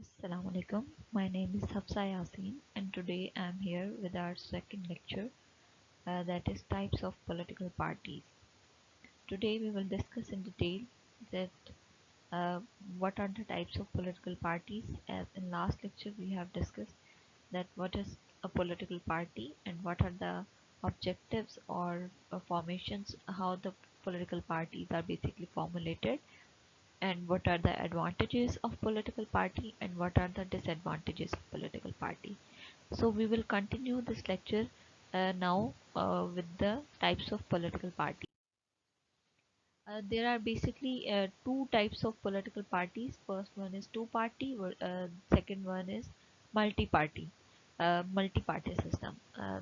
Assalamu alaikum. My name is Hafsa Yasin, and today I am here with our second lecture, that is types of political parties. Today we will discuss in detail that uh, what are the types of political parties. As in last lecture we have discussed that what is a political party and what are the objectives or formations, how the political parties are basically formulated, and what are the advantages of political party and what are the disadvantages of political party. So we will continue this lecture now with the types of political party. There are basically two types of political parties. First one is two party, second one is multi-party, multi-party system.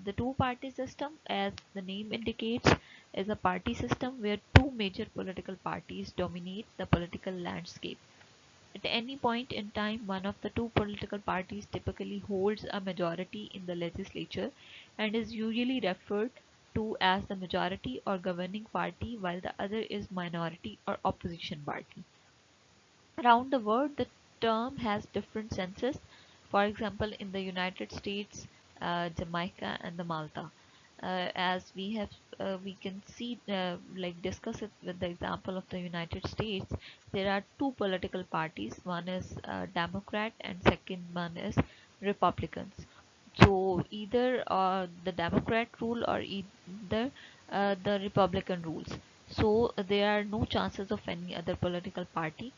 The two-party system, as the name indicates, is a party system where two major political parties dominate the political landscape. At any point in time, one of the two political parties typically holds a majority in the legislature and is usually referred to as the majority or governing party, while the other is minority or opposition party. Around the world, the term has different senses. For example, in the United States, Jamaica, and the Malta. As we can see, like discuss it with the example of the United States. There are two political parties. One is Democrat, and second one is Republicans. So either the Democrat rule or either the Republican rules. So there are no chances of any other political party.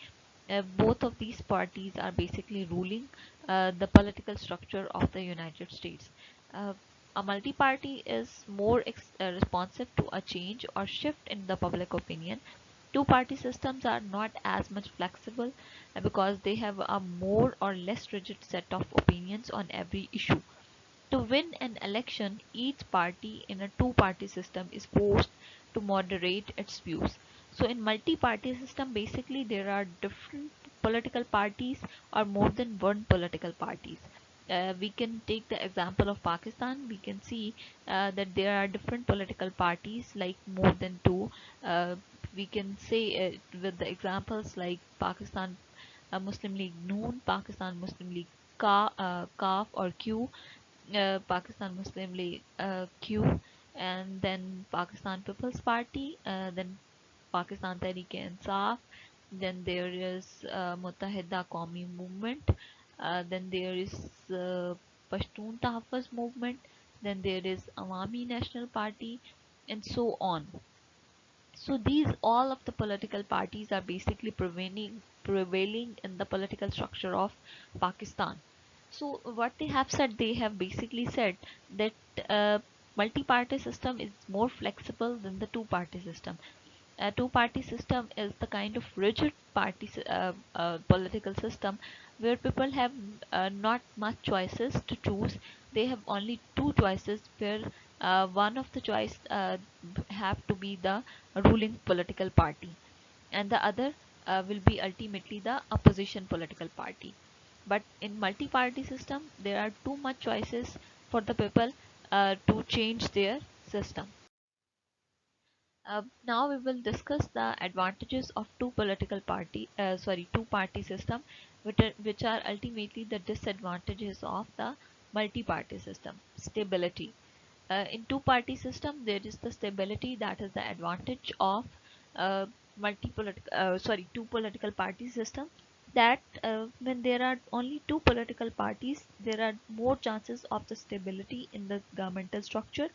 Both of these parties are basically ruling the political structure of the United States. Uh, a multi-party is more responsive to a change or shift in the public opinion. Two-party systems are not as much flexible because they have a more or less rigid set of opinions on every issue. To win an election, each party in a two-party system is forced to moderate its views. So in multi-party system, basically there are different political parties or more than one political parties. We can take the example of Pakistan. We can see that there are different political parties, like more than two. Uh, we can say with the examples like Pakistan Muslim League Noon, Pakistan Muslim League CAF or Q, Pakistan Muslim League Q, and then Pakistan People's Party, then Pakistan Tehreek-e-Insaf, then there is Muttahida Qawmi Movement, then there is Pashtun Tahaffuz Movement, then there is Awami National Party, and so on. So these all of the political parties are basically prevailing in the political structure of Pakistan. So what they have basically said that multi-party system is more flexible than the two-party system. A two-party system is the kind of rigid political system where people have not much choices to choose. They have only two choices, where one of the choice have to be the ruling political party, and the other will be ultimately the opposition political party. But in multi-party system, there are too much choices for the people to change their system. Now we will discuss the advantages of two party system, which are ultimately the disadvantages of the multi-party system. Stability. In two-party system, there is the stability, that is the advantage of two political party system. That when there are only two political parties, there are more chances of the stability in the governmental structure.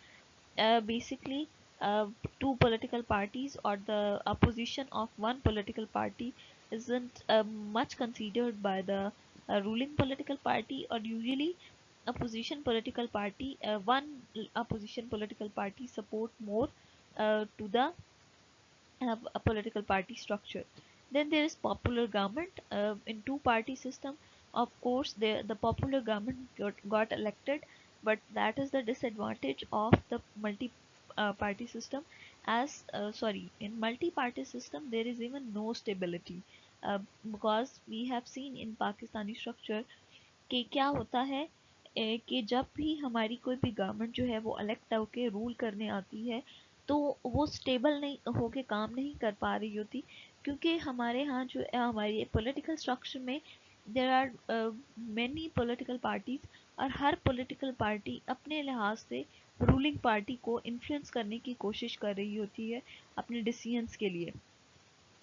Basically, uh, two political parties or the opposition of one political party isn't much considered by the ruling political party, or usually opposition political party opposition political party support more to the a political party structure. Then there is popular government. In two party system, of course the popular government got elected, but that is the disadvantage of the multi party system. In multi party system there is even no stability, because we have seen in Pakistani structure कि क्या होता है, कि जब भी हमारी कोई भी गवर्नमेंट जो है वो इलेक्ट होके रूल करने आती है, तो वो स्टेबल नहीं होके काम नहीं कर पा रही होती, क्योंकि हमारे यहाँ जो हमारी पॉलिटिकल स्ट्रक्चर में there are many political parties, और हर पॉलिटिकल पार्टी अपने लिहाज से रूलिंग पार्टी को इन्फ्लुएंस करने की कोशिश कर रही होती है अपने डिसीजंस के लिए,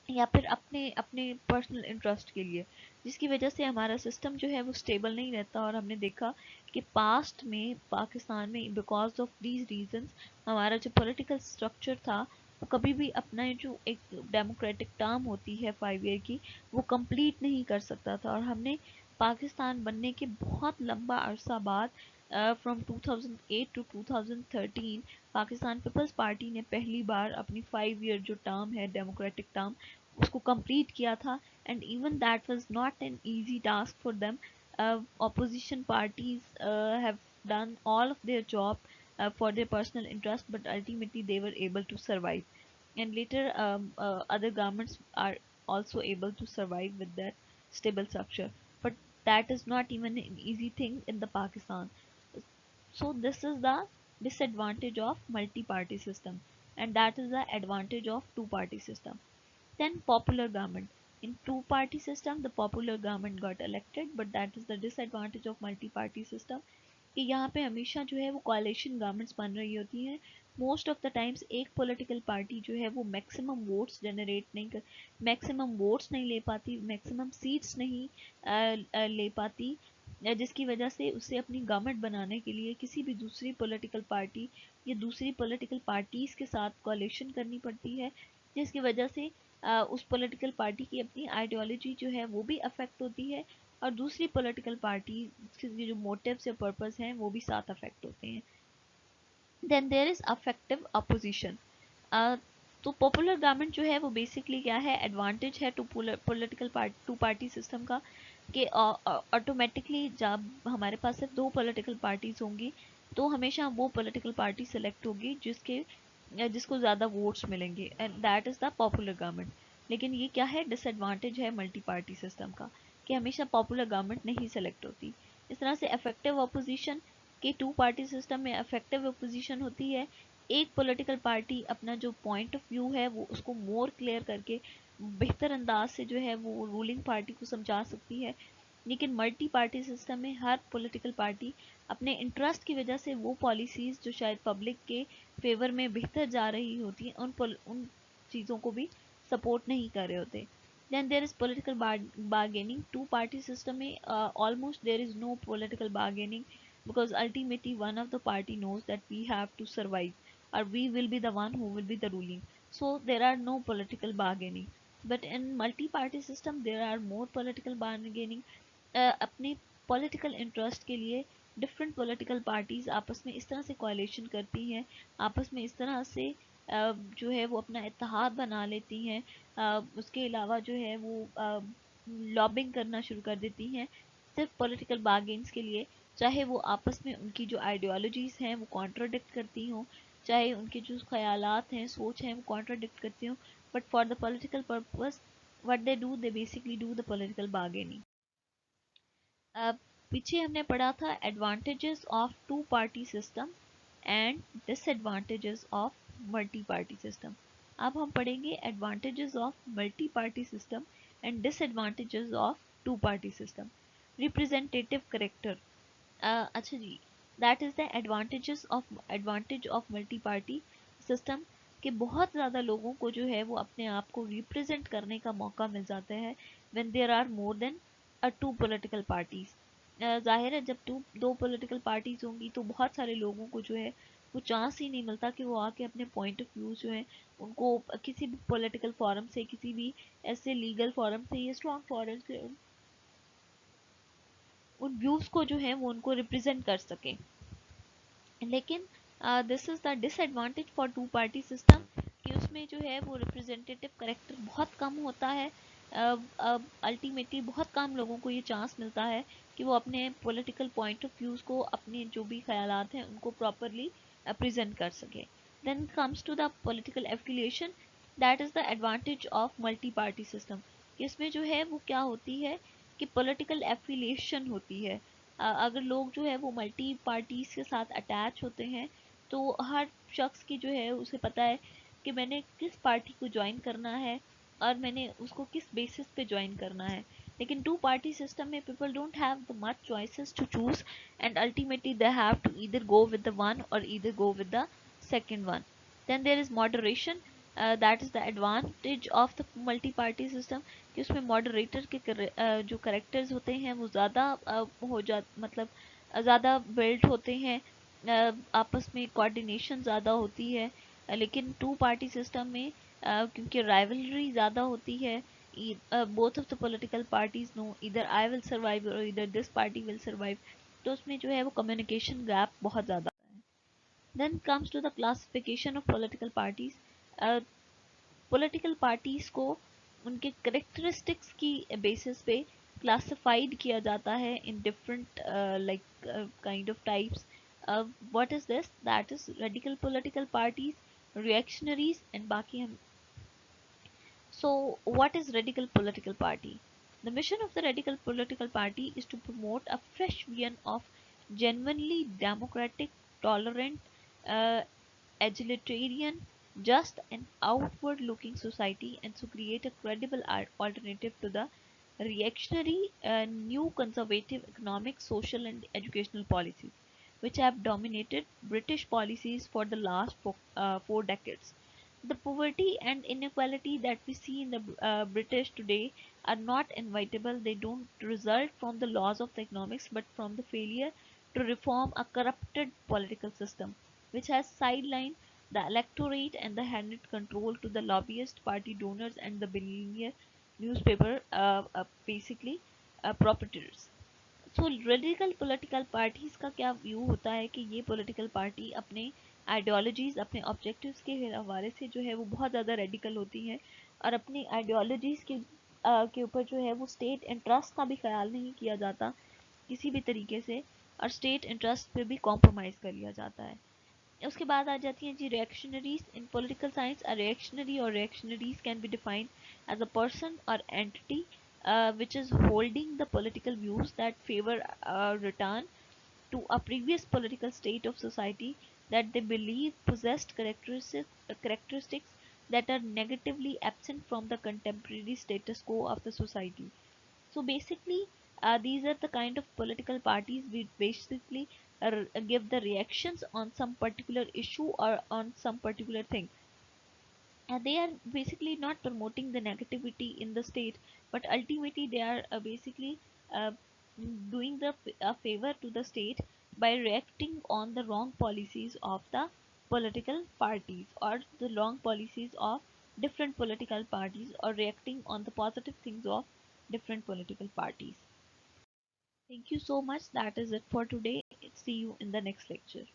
या फिर अपने अपने पर्सनल इंटरेस्ट के लिए, जिसकी वजह से हमारा सिस्टम जो है वो स्टेबल नहीं रहता। और हमने देखा कि पास्ट में पाकिस्तान में बिकॉज ऑफ दीज रीजंस हमारा जो पॉलिटिकल स्ट्रक्चर था वो कभी भी अपना जो एक डेमोक्रेटिक टर्म होती है 5 ईयर की वो कंप्लीट नहीं कर सकता था। और हमने पाकिस्तान बनने के बहुत लंबा अरसा बाद फ्रॉम 2008 टू 2013 पाकिस्तान पीपल्स पार्टी ने पहली बार अपनी 5 ईयर जो टर्म है डेमोक्रेटिक टर्म उसको कंप्लीट किया था। And even that was not an easy task for them. opposition parties have done all of their job for their personal interest, but ultimately they were able to survive. And later other governments are also able to survive with that stable structure, but that is not even an easy thing in the Pakistan. So this is the disadvantage of multi-party system, and that is the advantage of two-party system. Then popular government. In two-party system, the popular government got elected, but that is the disadvantage of multi-party system कि यहाँ पे हमेशा जो है वो कोalition governments बन रही होती हैं। मोस्ट ऑफ द टाइम्स एक पॉलिटिकल पार्टी जो है वो मैक्सिमम वोट्स नहीं ले पाती, मैक्सिमम सीट्स नहीं ले पाती, जिसकी वजह से उसे अपनी गवर्नमेंट बनाने के लिए किसी भी दूसरी पॉलिटिकल पार्टी या दूसरी पॉलिटिकल पार्टीज के साथ कोalition करनी पड़ती है, जिसकी वजह से उस पॉलिटिकल पार्टी की अपनी आइडियोलॉजी जो है वो भी अफेक्ट होती है, और दूसरी पॉलिटिकल पार्टी के जो मोटिव्स या पर्पस हैं वो भी साथ अफेक्ट होते हैं। Then there is effective opposition. तो पॉपुलर गवर्नमेंट जो है वो बेसिकली क्या है, एडवांटेज है two political two party system का कि ऑटोमेटिकली जब हमारे पास सिर्फ दो पॉलिटिकल पार्टीज होंगी तो हमेशा वो पॉलिटिकल पार्टी सेलेक्ट होगी जिसको ज़्यादा वोट्स मिलेंगे, and that is the popular government. लेकिन ये क्या है, डिसएडवांटेज है मल्टी पार्टी सिस्टम का कि हमेशा पॉपुलर गवर्नमेंट नहीं सेलेक्ट होती। इस तरह से इफेक्टिव अपोजिशन के टू पार्टी सिस्टम में इफेक्टिव अपोजिशन होती है, एक पॉलिटिकल पार्टी अपना जो पॉइंट ऑफ व्यू है वो उसको मोर क्लियर करके बेहतर अंदाज से जो है वो रूलिंग पार्टी को समझा सकती है। लेकिन मल्टी पार्टी सिस्टम में हर पॉलिटिकल पार्टी अपने इंटरेस्ट की वजह से वो पॉलिसीज जो शायद पब्लिक के फेवर में बेहतर जा रही होती हैं उन चीज़ों को भी सपोर्ट नहीं कर रहे होते। Then there is political bargaining. Two party system में almost there is no political bargaining because ultimately one of the party knows that we have to survive or we will be the one who will be the ruling, so there are no political bargaining. But in multi-party system there are more political bargaining। अपने political interest के लिए different political parties आपस में इस तरह से कोalition करती हैं, आपस में इस तरह से जो है वो अपना इत्तेहाद बना लेती हैं, उसके अलावा जो है वो लॉबिंग करना शुरू कर देती हैं सिर्फ पॉलिटिकल बार्गेन्स के लिए, चाहे वो आपस में उनकी जो आइडियोलॉजीज हैं वो कॉन्ट्राडिक्ट करती हों, चाहे उनके जो ख्यालात हैं सोच हैं वो कॉन्ट्राडिक्ट करती हों, but for the political purpose what they do, they basically do the political bargaining। पीछे हमने पढ़ा था advantages of two party system and disadvantages of multi party system. अब हम पढ़ेंगे advantages of multi party system and disadvantages of two party system. Representative character. अच्छा जी, that is the advantage of multi party system कि बहुत ज़्यादा लोगों को जो है वो अपने आप को रिप्रेजेंट करने का मौका मिल जाता है when there are more than two political parties. जाहिर है जब दो पॉलिटिकल पार्टीज होंगी तो बहुत सारे लोगों को जो है वो चांस ही नहीं मिलता कि वो आके अपने पॉइंट ऑफ व्यू जो है उनको किसी भी पॉलिटिकल फोरम से, किसी भी ऐसे लीगल फोरम से या स्ट्रॉन्ग फोरम से उन व्यूज को जो है वो उनको रिप्रेजेंट कर सके। लेकिन this is the disadvantage for two party system कि उसमें जो है वो रिप्रेजेंटेटिव करेक्टर बहुत कम होता है। अल्टीमेटली बहुत कम लोगों को ये चांस मिलता है कि वो अपने पॉलिटिकल पॉइंट ऑफ व्यूज को, अपने जो भी ख्यालात हैं उनको प्रॉपरली प्रेजेंट कर सके। Then comes to the political affiliation, that is the advantage of multi party system. इसमें जो है वो क्या होती है कि पॉलिटिकल एफिलिएशन होती है। अगर लोग जो है वो मल्टी पार्टीज के साथ अटैच होते हैं तो हर शख्स की जो है उसे पता है कि मैंने किस पार्टी को ज्वाइन करना है और मैंने उसको किस बेसिस पे ज्वाइन करना है। लेकिन टू पार्टी सिस्टम में people don't have the much choices to choose, and ultimately they have to either go with the one or either go with the second one. Then there is moderation. That is the advantage of the multi party system, कि उसमें moderator के जो characters होते हैं वो ज़्यादा हो जा मतलब ज़्यादा built होते हैं, आपस में coordination ज़्यादा होती है। लेकिन टू पार्टी सिस्टम में क्योंकि rivalry ज़्यादा होती है, both of the political parties know either I will survive or either this party will survive, तो उसमें जो है वो communication gap बहुत ज़्यादा है। Then comes to the classification of political parties. Political parties को उनके characteristics की basis पे classified किया जाता है in different kind of types. What is this? That is radical political parties, reactionaries, and बाकी हम। So, what is radical political party? The mission of the radical political party is to promote a fresh vision of genuinely democratic, tolerant, uh, egalitarian, just and outward-looking society, and to create a credible alternative to the reactionary, new conservative economic, social, and educational policies, which have dominated British policies for the last 4 decades. The poverty and inequality that we see in the British today are not inevitable. They don't result from the laws of the economics, but from the failure to reform a corrupted political system, which has sidelined the electorate and the handed control to the lobbyist, party donors, and the billionaire newspaper basically proprietors. So radical political parties का क्या view होता है कि ये political party अपने ideologies, अपने objectives के हवाले से जो है वो बहुत ज़्यादा रेडिकल होती हैं, और अपनी आइडियोलॉजीज के ऊपर जो है वो स्टेट इंटरेस्ट का भी ख्याल नहीं किया जाता किसी भी तरीके से, और स्टेट इंटरेस्ट पे भी कॉम्प्रोमाइज़ कर लिया जाता है। उसके बाद आ जाती हैं जी reactionaries in political science. A reactionary और reactionaries can be defined as a person और entity which is holding the political views that favor return to a previous political state of society that they believe possessed characteristics that are negatively absent from the contemporary status quo of the society. So basically, these are the kind of political parties which basically give the reactions on some particular issue or on some particular thing. They are basically not promoting the negativity in the state, but ultimately they are basically uh, doing a favor to the state by reacting on the wrong policies of the political parties, or the wrong policies of different political parties, or reacting on the positive things of different political parties. Thank you so much. That is it for today. See you in the next lecture.